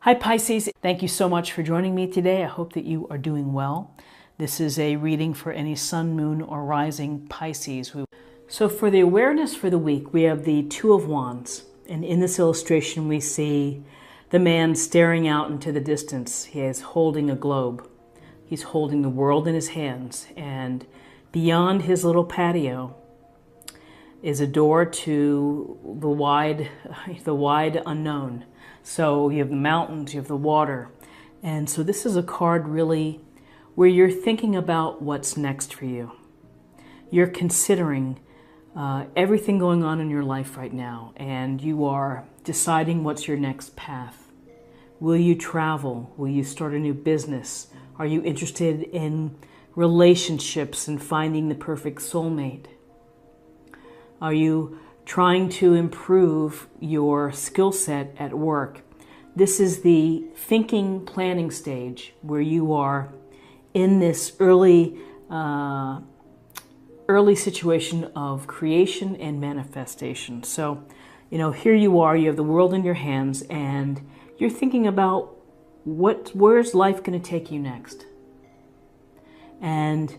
Hi Pisces, thank you so much for joining me today. I hope that you are doing well. This is a reading for any sun, moon, or rising Pisces. So for the awareness for the week, we have the Two of Wands. And in this illustration, we see the man staring out into the distance. He is holding a globe. He's holding the world in his hands. And beyond his little patio is a door to the wide unknown. So you have the mountains, you have the water. And so this is a card really where you're thinking about what's next for you. You're considering everything going on in your life right now, and you are deciding what's your next path. Will you travel? Will you start a new business? Are you interested in relationships and finding the perfect soulmate? Are you trying to improve your skill set at work? This is the thinking, planning stage where you are in this early situation of creation and manifestation. So, here you are, you have the world in your hands, and you're thinking about where's life going to take you next? And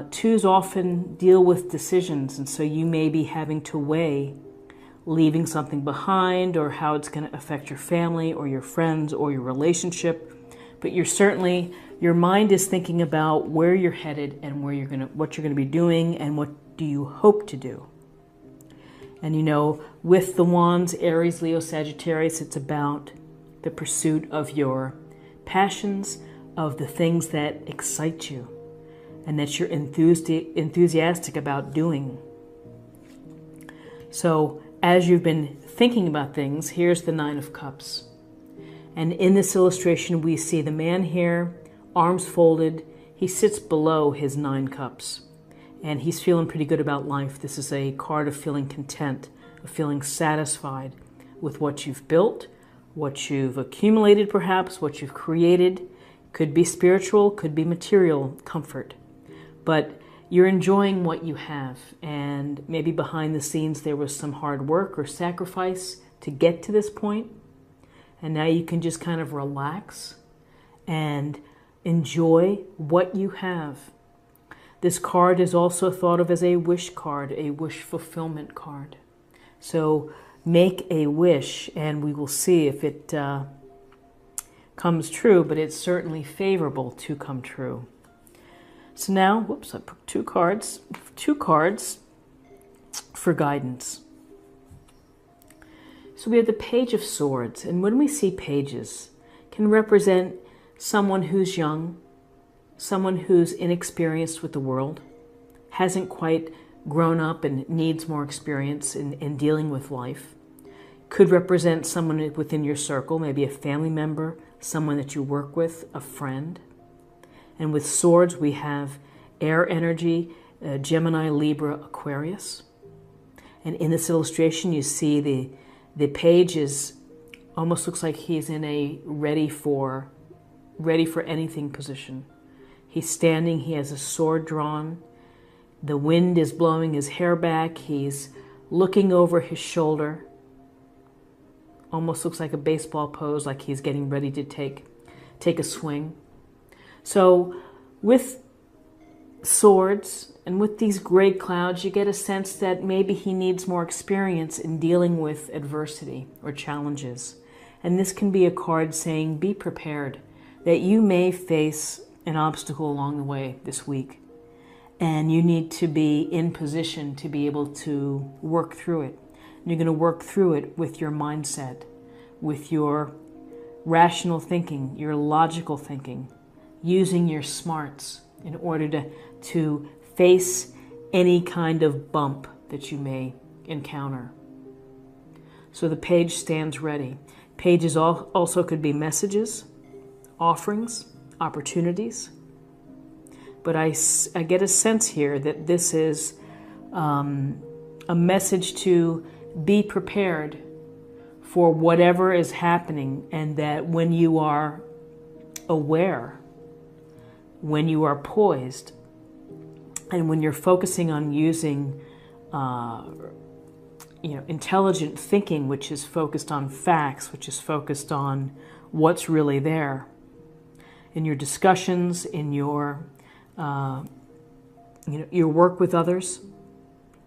twos often deal with decisions, and so you may be having to weigh leaving something behind or how it's going to affect your family or your friends or your relationship. But your mind is thinking about where you're headed and what you're going to be doing and what do you hope to do. And with the wands, Aries, Leo, Sagittarius, it's about the pursuit of your passions, of the things that excite you and that you're enthusiastic about doing. So as you've been thinking about things, here's the Nine of Cups. And in this illustration, we see the man here, arms folded. He sits below his 9 cups. And he's feeling pretty good about life. This is a card of feeling content, of feeling satisfied with what you've built, what you've accumulated perhaps, what you've created. Could be spiritual, could be material comfort. But you're enjoying what you have. And maybe behind the scenes there was some hard work or sacrifice to get to this point. And now you can just kind of relax and enjoy what you have. This card is also thought of as a wish card, a wish fulfillment card. So make a wish and we will see if it comes true, but it's certainly favorable to come true. So now, I put two cards for guidance. So we have the Page of Swords, and when we see pages, can represent someone who's young, someone who's inexperienced with the world, hasn't quite grown up and needs more experience in dealing with life. Could represent someone within your circle, maybe a family member, someone that you work with, a friend. And with swords, we have air energy, Gemini, Libra, Aquarius. And in this illustration, you see the page almost looks like he's in a ready for anything position. He's standing, he has a sword drawn. The wind is blowing his hair back. He's looking over his shoulder. Almost looks like a baseball pose, like he's getting ready to take a swing. So with swords and with these gray clouds, you get a sense that maybe he needs more experience in dealing with adversity or challenges. And this can be a card saying, be prepared, that you may face an obstacle along the way this week. And you need to be in position to be able to work through it. And you're going to work through it with your mindset, with your rational thinking, your logical thinking, using your smarts in order to face any kind of bump that you may encounter. So the page stands ready. Pages also could be messages, offerings, opportunities. But I get a sense here that this is a message to be prepared for whatever is happening, and that when you are aware, when you are poised, and when you're focusing on using intelligent thinking, which is focused on facts, which is focused on what's really there. In your discussions, in your your work with others,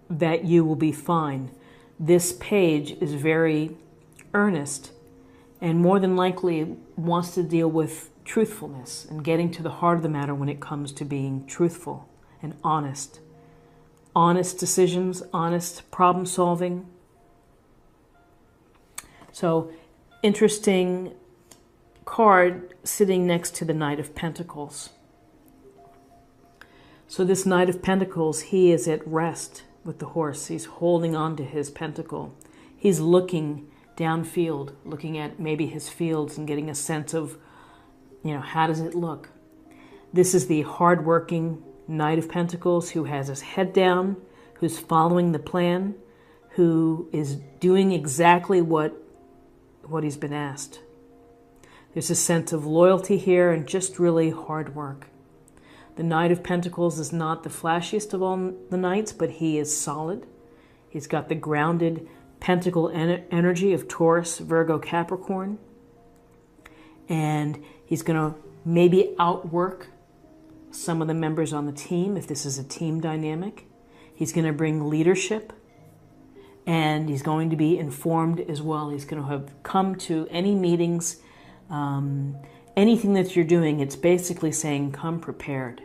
that you will be fine. This page is very earnest and more than likely wants to deal with truthfulness and getting to the heart of the matter when it comes to being truthful and honest. Honest decisions, honest problem solving. So, interesting card sitting next to the Knight of Pentacles. So this Knight of Pentacles, he is at rest with the horse. He's holding on to his pentacle. He's looking downfield, looking at maybe his fields and getting a sense of, how does it look? This is the hardworking Knight of Pentacles who has his head down, who's following the plan, who is doing exactly what he's been asked. There's a sense of loyalty here and just really hard work. The Knight of Pentacles is not the flashiest of all the knights, but he is solid. He's got the grounded pentacle energy of Taurus, Virgo, Capricorn. And he's going to maybe outwork some of the members on the team if this is a team dynamic. He's going to bring leadership. And he's going to be informed as well. He's going to have come to any meetings, anything that you're doing. It's basically saying, come prepared.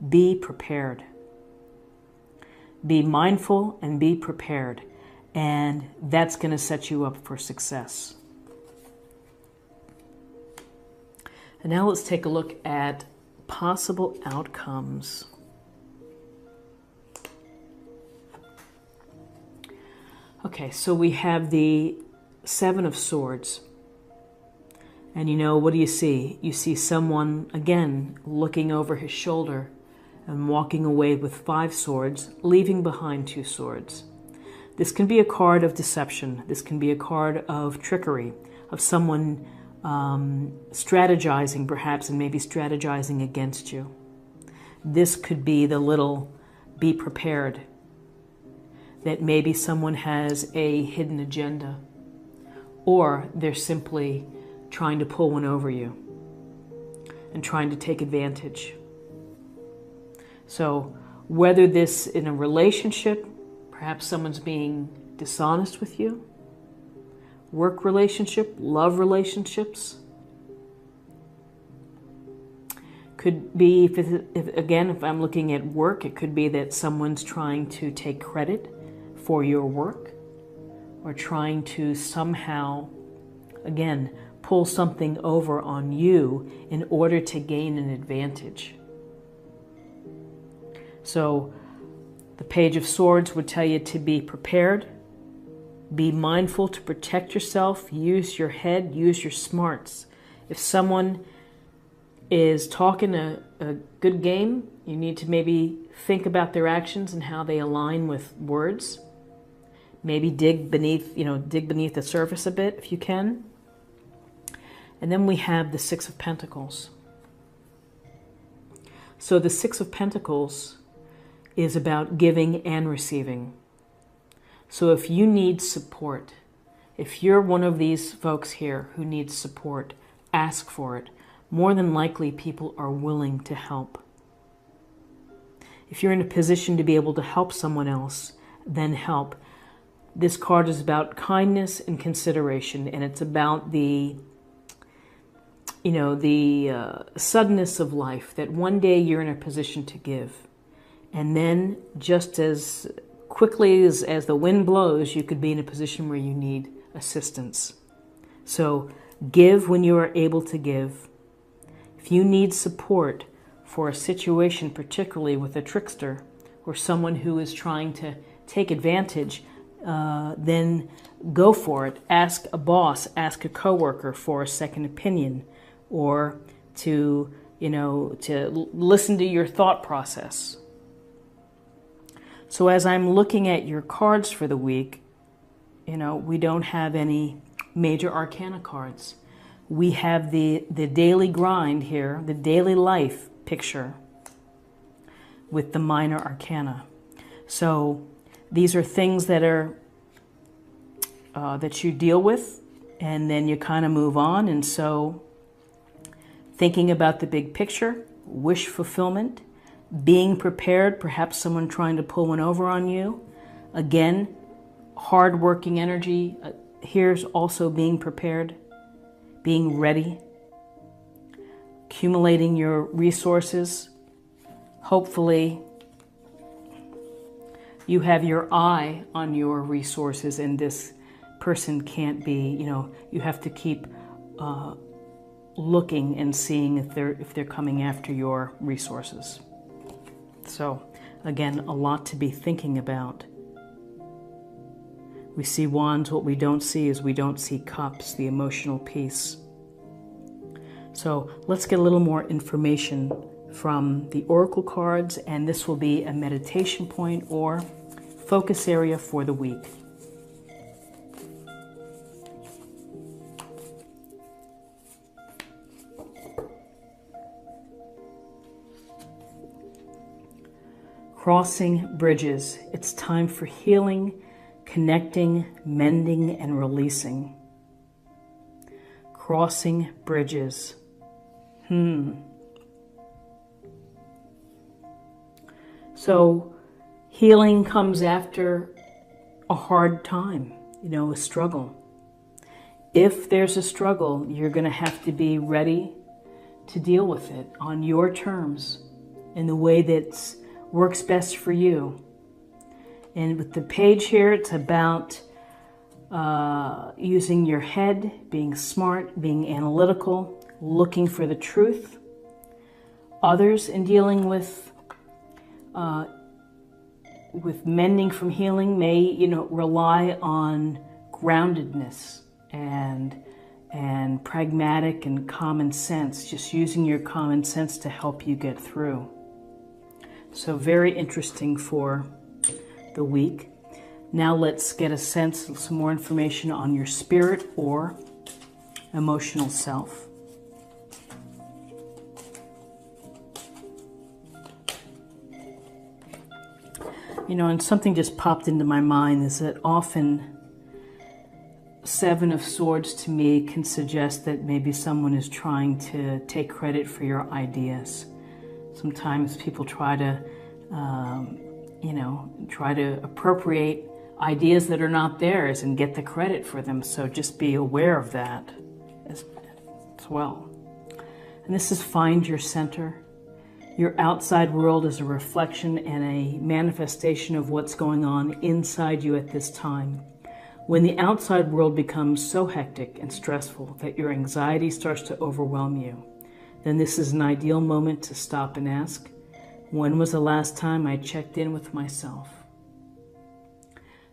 Be prepared. Be mindful and be prepared. And that's going to set you up for success. And now let's take a look at possible outcomes. Okay, so we have the Seven of Swords. And what do you see? You see someone, again, looking over his shoulder and walking away with 5 swords, leaving behind 2 swords. This can be a card of deception. This can be a card of trickery, of someone strategizing perhaps, and maybe strategizing against you. This could be the little be prepared, that maybe someone has a hidden agenda, or they're simply trying to pull one over you and trying to take advantage. So whether this in a relationship, perhaps someone's being dishonest with you, work relationship, love relationships, could be, if I'm looking at work, it could be that someone's trying to take credit for your work, or trying to somehow, again, pull something over on you in order to gain an advantage. So the Page of Swords would tell you to be prepared, be mindful to protect yourself, use your head, use your smarts. If someone is talking a good game, you need to maybe think about their actions and how they align with words. Maybe dig beneath the surface a bit if you can. And then we have the Six of Pentacles. So the Six of Pentacles is about giving and receiving. So if you need support, if you're one of these folks here who needs support, ask for it. More than likely, people are willing to help. If you're in a position to be able to help someone else, then help. This card is about kindness and consideration, and it's about the suddenness of life, that one day you're in a position to give. And then just as quickly as the wind blows, you could be in a position where you need assistance. So give when you are able to give. If you need support for a situation, particularly with a trickster or someone who is trying to take advantage, then go for it. Ask a boss, ask a coworker for a second opinion, or to listen to your thought process. So as I'm looking at your cards for the week, we don't have any major arcana cards. We have the daily grind here, the daily life picture with the minor arcana. So these are things that are that you deal with and then you kind of move on. And so thinking about the big picture, wish fulfillment, being prepared, perhaps someone trying to pull one over on you. Again, hard-working energy. Here's also being prepared, being ready, accumulating your resources. Hopefully, you have your eye on your resources, and this person can't be, you have to keep looking and seeing if they're coming after your resources. So, again, a lot to be thinking about. We see wands. What we don't see is we don't see cups, the emotional piece. So let's get a little more information from the oracle cards, and this will be a meditation point or focus area for the week. Crossing bridges. It's time for healing, connecting, mending, and releasing. Crossing bridges. So healing comes after a hard time, a struggle. If there's a struggle, you're going to have to be ready to deal with it on your terms in the way that works best for you. And with the page here, it's about using your head, being smart, being analytical, looking for the truth. Others in dealing with mending from healing may, rely on groundedness and pragmatic and common sense, just using your common sense to help you get through. So very interesting for the week. Now let's get a sense of some more information on your spirit or emotional self. And something just popped into my mind is that often Seven of Swords to me can suggest that maybe someone is trying to take credit for your ideas. Sometimes people try to appropriate ideas that are not theirs and get the credit for them. So just be aware of that as well. And this is find your center. Your outside world is a reflection and a manifestation of what's going on inside you at this time. When the outside world becomes so hectic and stressful that your anxiety starts to overwhelm you, then this is an ideal moment to stop and ask, when was the last time I checked in with myself?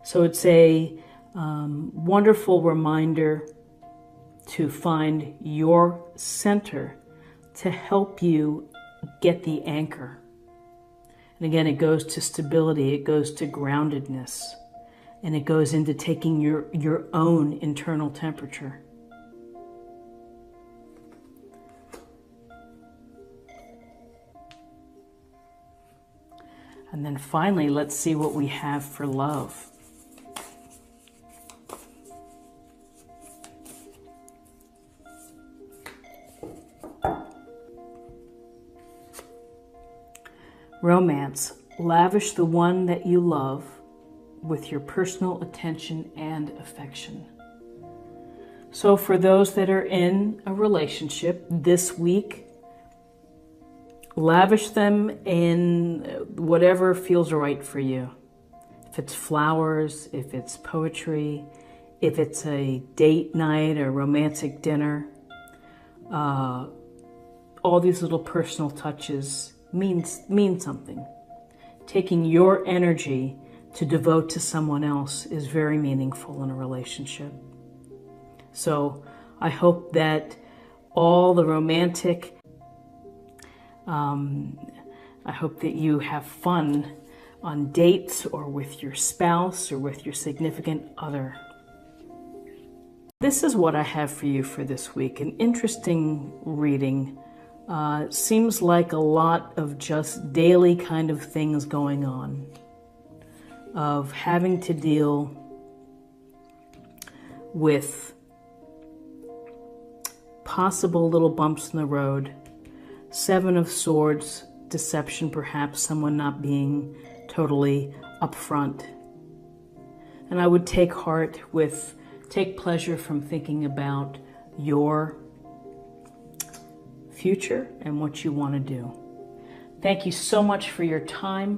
So it's a wonderful reminder to find your center to help you get the anchor. And again, it goes to stability, it goes to groundedness, and it goes into taking your own internal temperature. And then finally, let's see what we have for love. Romance. Lavish the one that you love with your personal attention and affection. So for those that are in a relationship this week, lavish them in whatever feels right for you. If it's flowers, if it's poetry, if it's a date night or romantic dinner, all these little personal touches mean something. Taking your energy to devote to someone else is very meaningful in a relationship. So I hope that all the romantic, I hope that you have fun on dates or with your spouse or with your significant other. This is what I have for you for this week. An interesting reading. Seems like a lot of just daily kind of things going on, of having to deal with possible little bumps in the road. Seven of Swords, deception perhaps, someone not being totally upfront. And I would take pleasure from thinking about your future and what you want to do. Thank you so much for your time.